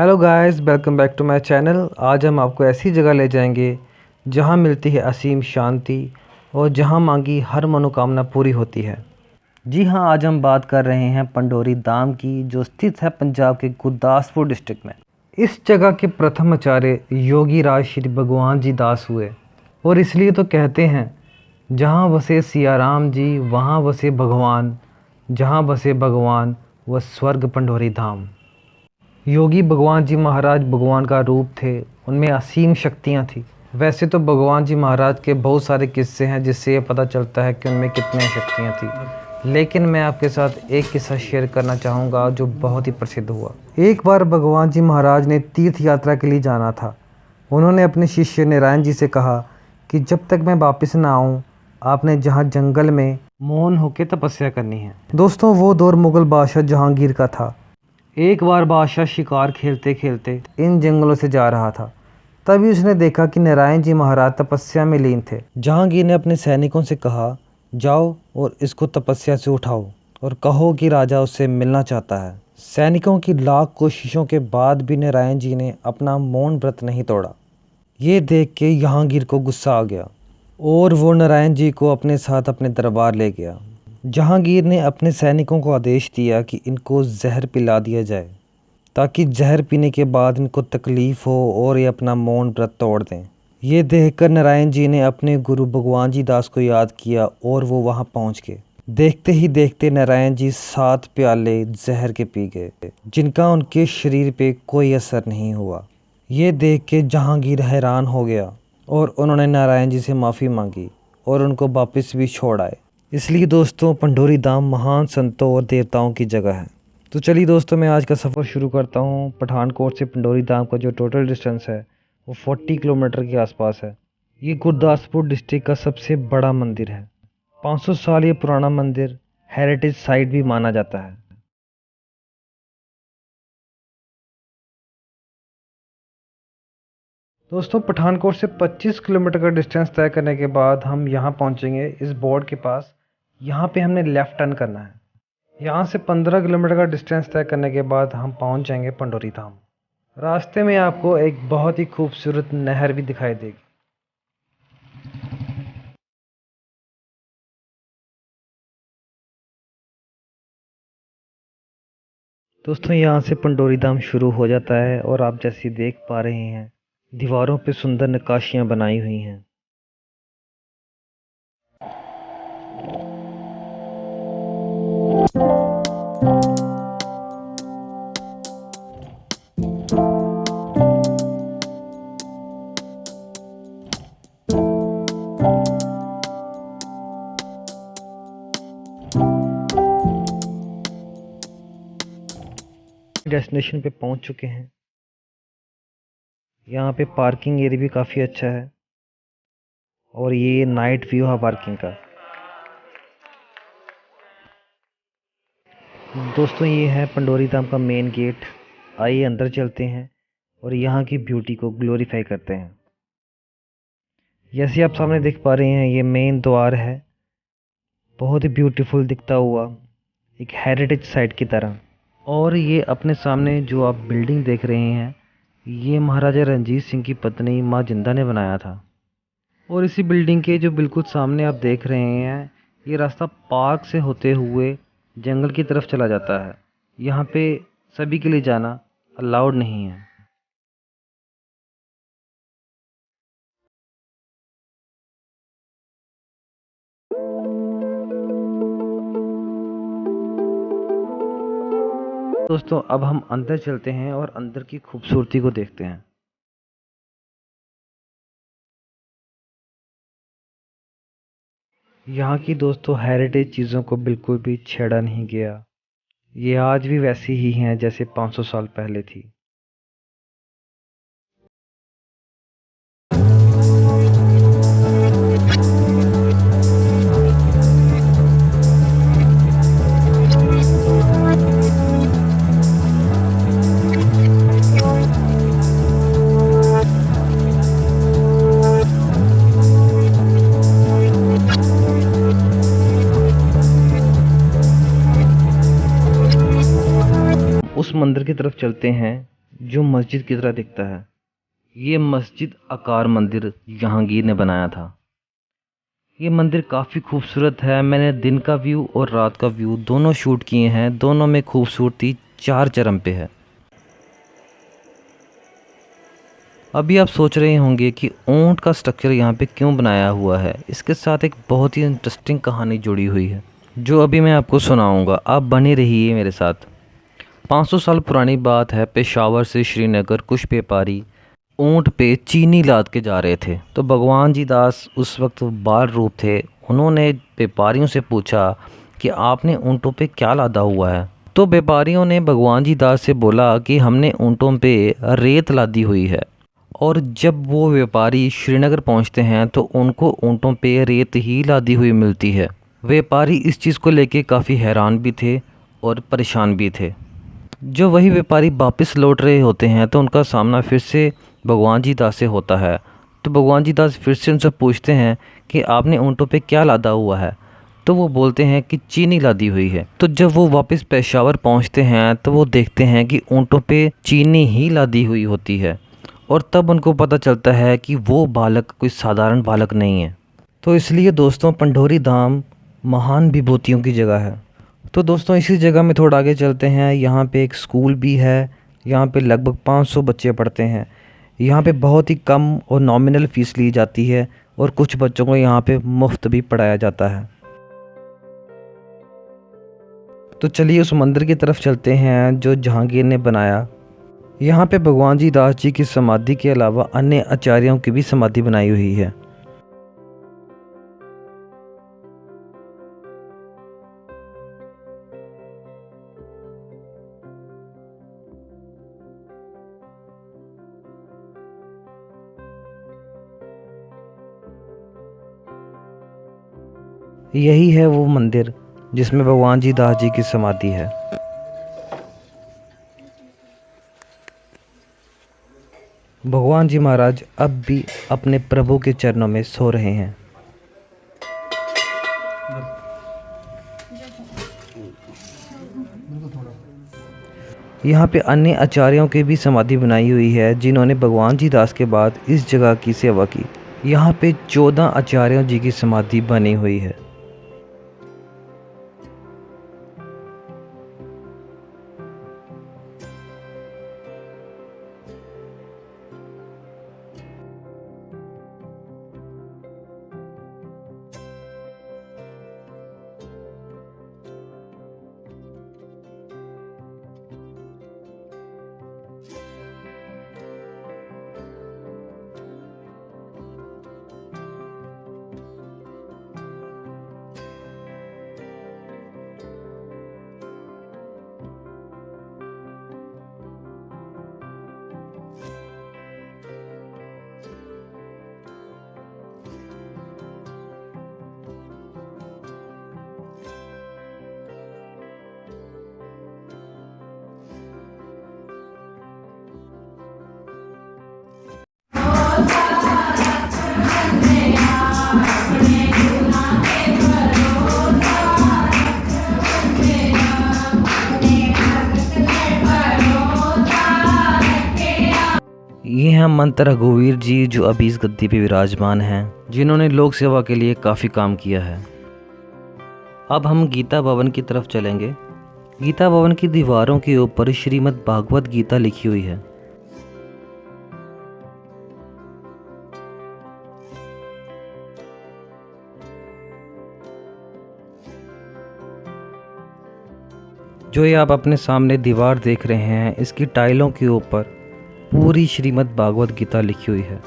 Hello guys, welcome back to my channel. आज हम आपको ऐसी जगह ले जाएंगे जहां मिलती है असीम शांति और जहां मांगी हर मनोकामना पूरी होती है। जी हां, आज हम बात कर रहे हैं पंडोरी धाम की, जो स्थित है पंजाब के गुरदासपुर डिस्ट्रिक्ट में। इस जगह के प्रथम आचार्य योगी राज श्री भगवान जी दास हुए और इसलिए तो कहते हैं, जहाँ बसे सिया राम जी वहाँ बसे भगवान, जहाँ बसे भगवान वह स्वर्ग पंडोरी धाम। योगी भगवान जी महाराज भगवान का रूप थे, उनमें असीम शक्तियाँ थी। वैसे तो भगवान जी महाराज के बहुत सारे किस्से हैं जिससे ये पता चलता है कि उनमें कितनी शक्तियाँ थी, लेकिन मैं आपके साथ एक किस्सा शेयर करना चाहूँगा जो बहुत ही प्रसिद्ध हुआ। एक बार भगवान जी महाराज ने तीर्थ यात्रा के लिए जाना था। उन्होंने अपने शिष्य नारायण जी से कहा कि जब तक मैं वापस ना आऊँ, आपने जहाँ जंगल में मौन होकर तपस्या करनी है। दोस्तों, वो दौर मुग़ल बादशाह जहांगीर का था। एक बार बादशाह शिकार खेलते खेलते इन जंगलों से जा रहा था। तभी उसने देखा कि नारायण जी महाराज तपस्या में लीन थे। जहांगीर ने अपने सैनिकों से कहा, जाओ और इसको तपस्या से उठाओ और कहो कि राजा उससे मिलना चाहता है। सैनिकों की लाख कोशिशों के बाद भी नारायण जी ने अपना मौन व्रत नहीं तोड़ा। ये देख के जहांगीर को गुस्सा आ गया और वो नारायण जी को अपने साथ अपने दरबार ले गया। जहांगीर ने अपने सैनिकों को आदेश दिया कि इनको जहर पिला दिया जाए, ताकि जहर पीने के बाद इनको तकलीफ़ हो और ये अपना मौन व्रत तोड़ दें। ये देखकर नारायण जी ने अपने गुरु भगवान जी दास को याद किया और वो वहाँ पहुँच गए। देखते ही देखते नारायण जी 7 प्याले जहर के पी गए, जिनका उनके शरीर पे कोई असर नहीं हुआ। ये देख के जहांगीर हैरान हो गया और उन्होंने नारायण जी से माफ़ी मांगी और उनको वापस भी छोड़ आए। इसलिए दोस्तों, पंडोरी धाम महान संतों और देवताओं की जगह है। तो चलिए दोस्तों, मैं आज का सफ़र शुरू करता हूँ। पठानकोट से पंडोरी धाम का जो टोटल डिस्टेंस है वो 40 किलोमीटर के आसपास है। ये गुरदासपुर डिस्ट्रिक्ट का सबसे बड़ा मंदिर है। 500 साल ये पुराना मंदिर हेरिटेज साइट भी माना जाता है। दोस्तों, पठानकोट से 25 किलोमीटर का डिस्टेंस तय करने के बाद हम यहाँ पहुँचेंगे इस बोर्ड के पास। यहाँ पे हमने लेफ़्ट टर्न करना है। यहाँ से 15 किलोमीटर का डिस्टेंस तय करने के बाद हम पहुँच जाएंगे पंडोरी धाम। रास्ते में आपको एक बहुत ही खूबसूरत नहर भी दिखाई देगी। दोस्तों, यहाँ से पंडोरी धाम शुरू हो जाता है और आप जैसे देख पा रहे हैं, दीवारों पे सुंदर नक्काशियाँ बनाई हुई हैं। डेस्टिनेशन पे पहुंच चुके हैं। यहाँ पे पार्किंग एरिया भी काफ़ी अच्छा है और ये नाइट व्यू है पार्किंग का। दोस्तों, ये है पंडोरी धाम का मेन गेट। आइए अंदर चलते हैं और यहाँ की ब्यूटी को ग्लोरीफाई करते हैं। जैसे आप सामने देख पा रहे हैं, ये मेन द्वार है, बहुत ही ब्यूटीफुल दिखता हुआ, एक हेरिटेज साइट की तरह। और ये अपने सामने जो आप बिल्डिंग देख रहे हैं, ये महाराजा रंजीत सिंह की पत्नी माँ जिंदा ने बनाया था। और इसी बिल्डिंग के जो बिल्कुल सामने आप देख रहे हैं, ये रास्ता पार्क से होते हुए जंगल की तरफ चला जाता है। यहाँ पे सभी के लिए जाना अलाउड नहीं है। दोस्तों, अब हम अंदर चलते हैं और अंदर की खूबसूरती को देखते हैं। यहाँ की दोस्तों हेरिटेज चीज़ों को बिल्कुल भी छेड़ा नहीं गया। ये आज भी वैसी ही हैं जैसे 500 साल पहले थी। उस मंदिर की तरफ चलते हैं जो मस्जिद की तरह दिखता है। ये मस्जिद आकार मंदिर जहांगीर ने बनाया था। ये मंदिर काफ़ी खूबसूरत है। मैंने दिन का व्यू और रात का व्यू दोनों शूट किए हैं। दोनों में खूबसूरती चार चरम पे है। अभी आप सोच रहे होंगे कि ऊंट का स्ट्रक्चर यहाँ पे क्यों बनाया हुआ है। इसके साथ एक बहुत ही इंटरेस्टिंग कहानी जुड़ी हुई है जो अभी मैं आपको सुनाऊंगा। आप बने रहिए मेरे साथ। 500 साल पुरानी बात है। पेशावर से श्रीनगर कुछ व्यापारी ऊंट पे चीनी लाद के जा रहे थे। तो भगवान जी दास उस वक्त बाल रूप थे। उन्होंने व्यापारियों से पूछा कि आपने ऊँटों पे क्या लादा हुआ है। तो व्यापारियों ने भगवान जी दास से बोला कि हमने ऊँटों पे रेत लादी हुई है। और जब वो व्यापारी श्रीनगर पहुंचते हैं तो उनको ऊँटों पे रेत ही लादी हुई मिलती है। व्यापारी इस चीज़ को लेके काफ़ी हैरान भी थे और परेशान भी थे। जो वही व्यापारी वापस लौट रहे होते हैं तो उनका सामना फिर से भगवान जी दास से होता है। तो भगवान जी दास फिर से उनसे पूछते हैं कि आपने ऊँटों पे क्या लादा हुआ है। तो वो बोलते हैं कि चीनी लादी हुई है। तो जब वो वापस पेशावर पहुंचते हैं तो वो देखते हैं कि ऊँटों पे चीनी ही लादी हुई होती है। और तब उनको पता चलता है कि वो बालक कोई साधारण बालक नहीं है। तो इसलिए दोस्तों पंढोरी धाम महान विभूतियों की जगह है। तो दोस्तों इसी जगह में थोड़ा आगे चलते हैं। यहाँ पे एक स्कूल भी है। यहाँ पे लगभग 500 बच्चे पढ़ते हैं। यहाँ पे बहुत ही कम और नॉमिनल फ़ीस ली जाती है और कुछ बच्चों को यहाँ पे मुफ्त भी पढ़ाया जाता है। तो चलिए उस मंदिर की तरफ चलते हैं जो जहांगीर ने बनाया। यहाँ पे भगवान जी दास जी की समाधि के अलावा अन्य आचार्यों की भी समाधि बनाई हुई है। यही है वो मंदिर जिसमें भगवान जी दास जी की समाधि है। भगवान जी महाराज अब भी अपने प्रभु के चरणों में सो रहे हैं। यहाँ पे अन्य आचार्यों की भी समाधि बनाई हुई है जिन्होंने भगवान जी दास के बाद इस जगह की सेवा की। यहाँ पे 14 आचार्यों जी की समाधि बनी हुई है। ये हैं मंत रघुवीर जी जो अभी इस गद्दी पे विराजमान हैं, जिन्होंने लोक सेवा के लिए काफ़ी काम किया है। अब हम गीता भवन की तरफ चलेंगे। गीता भवन की दीवारों के ऊपर श्रीमद् भागवत गीता लिखी हुई है। जो ये आप अपने सामने दीवार देख रहे हैं, इसकी टाइलों के ऊपर पूरी श्रीमद् भागवत गीता लिखी हुई है।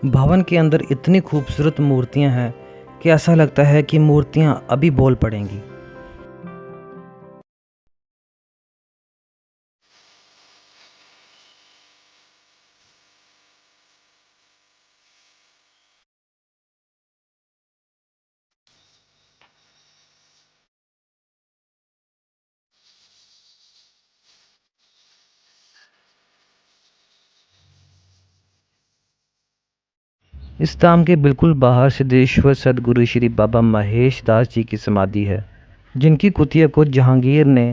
भवन के अंदर इतनी खूबसूरत मूर्तियां हैं कि ऐसा लगता है कि मूर्तियां अभी बोल पड़ेंगी। इस धाम के बिल्कुल बाहर सिद्धेश्वर सदगुरु श्री बाबा महेश दास जी की समाधि है, जिनकी कुतिया को जहांगीर ने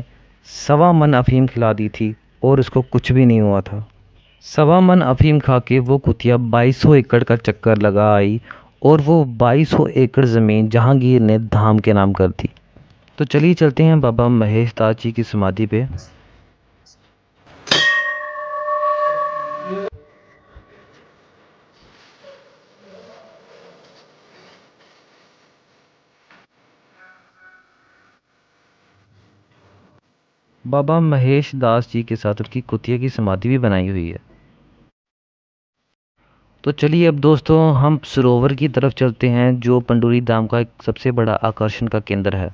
1.25 मन अफीम खिला दी थी और उसको कुछ भी नहीं हुआ था। सवा मन अफीम खा के वो कुतिया 2200 एकड़ का चक्कर लगा आई और वो 2200 एकड़ ज़मीन जहांगीर ने धाम के नाम कर दी। तो चलिए चलते हैं बाबा महेश दास जी की समाधि पे। बाबा महेश दास जी के साथ उनकी कुतिया की समाधि भी बनाई हुई है। तो चलिए अब दोस्तों हम सरोवर की तरफ चलते हैं जो पंडोरी धाम का एक सबसे बड़ा आकर्षण का केंद्र है।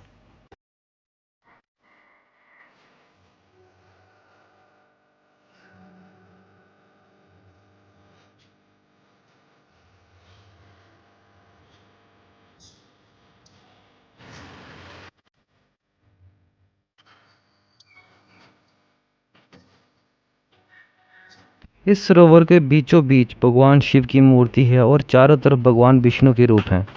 इस सरोवर के बीचों बीच भगवान शिव की मूर्ति है और चारों तरफ भगवान विष्णु के रूप हैं।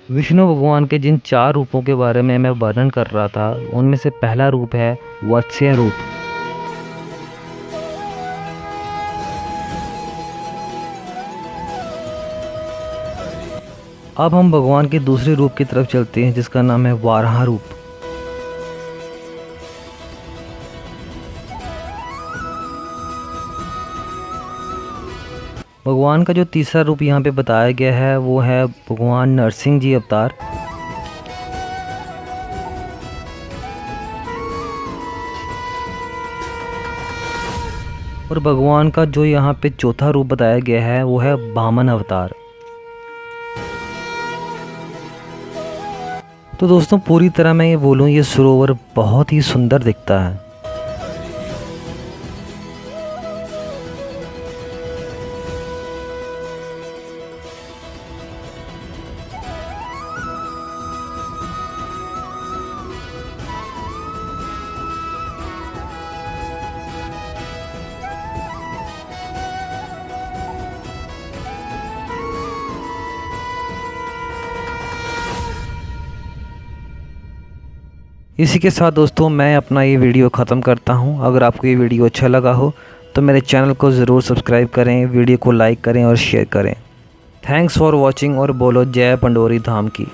विष्णु भगवान के जिन 4 रूपों के बारे में मैं वर्णन कर रहा था उनमें से पहला रूप है वत्स्य रूप। अब हम भगवान के दूसरे रूप की तरफ चलते हैं जिसका नाम है वाराह रूप। भगवान का जो तीसरा रूप यहाँ पे बताया गया है वो है भगवान नरसिंह जी अवतार। और भगवान का जो यहाँ पे चौथा रूप बताया गया है वो है वामन अवतार। तो दोस्तों पूरी तरह मैं ये बोलूँ ये सरोवर बहुत ही सुंदर दिखता है। इसी के साथ दोस्तों मैं अपना ये वीडियो ख़त्म करता हूँ। अगर आपको ये वीडियो अच्छा लगा हो तो मेरे चैनल को ज़रूर सब्सक्राइब करें, वीडियो को लाइक करें और शेयर करें। थैंक्स फॉर वॉचिंग और बोलो जय पंडोरी धाम की।